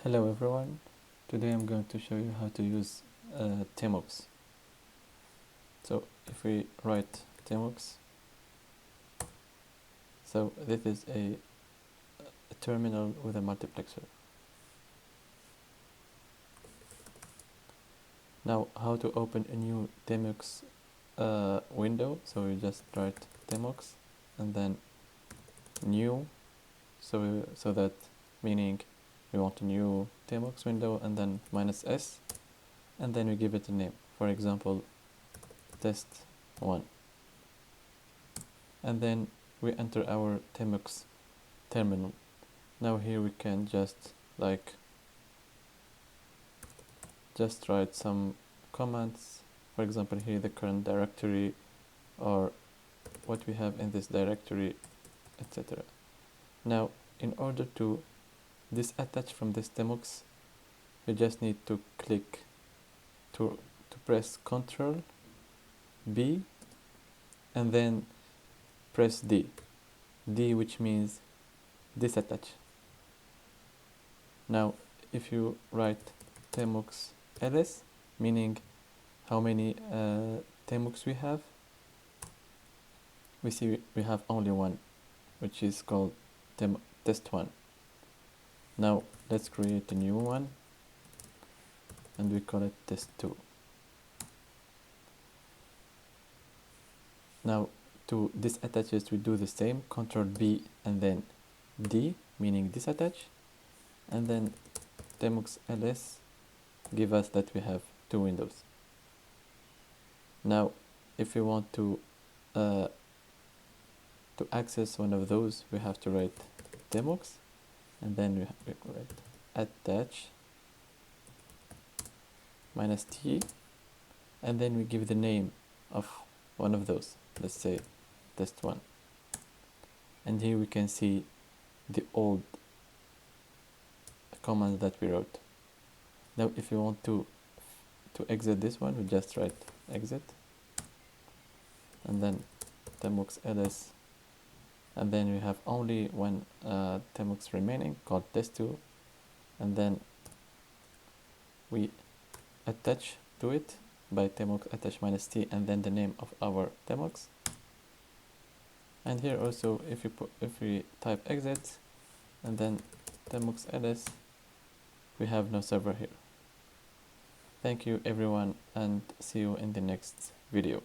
Hello everyone, today I'm going to show you how to use Tmux. So if we write Tmux, so this is a terminal with a multiplexer. Now how to open a new Tmux window, so you just write Tmux and then new, so that meaning we want a new Tmux window and then -s, and then we give it a name, for example test1, and then we enter our Tmux terminal. Now here we can just write some commands, for example here the current directory or what we have in this directory, etc. Now in order to disattach from this Tmux, you just need to click to press Ctrl B and then press D, which means disattach. Now if you write Tmux ls, meaning how many Tmux we have, we see we have only one, which is called test1. Now let's create a new one and we call it test2. Now to disattach it, we do the same, Ctrl B and then D, meaning disattach, and then Tmux ls give us that we have two windows. Now if we want to access one of those, we have to write Tmux and then we write attach -t, and then we give the name of one of those, let's say test1, and here we can see the old commands that we wrote. Now if you want to exit this one, we just write exit and then Tmux ls, and then we have only one Tmux remaining called test2, and then we attach to it by Tmux attach -t and then the name of our Tmux. And here also if we type exit and then Tmux ls, we have no server here. Thank you everyone, and see you in the next video.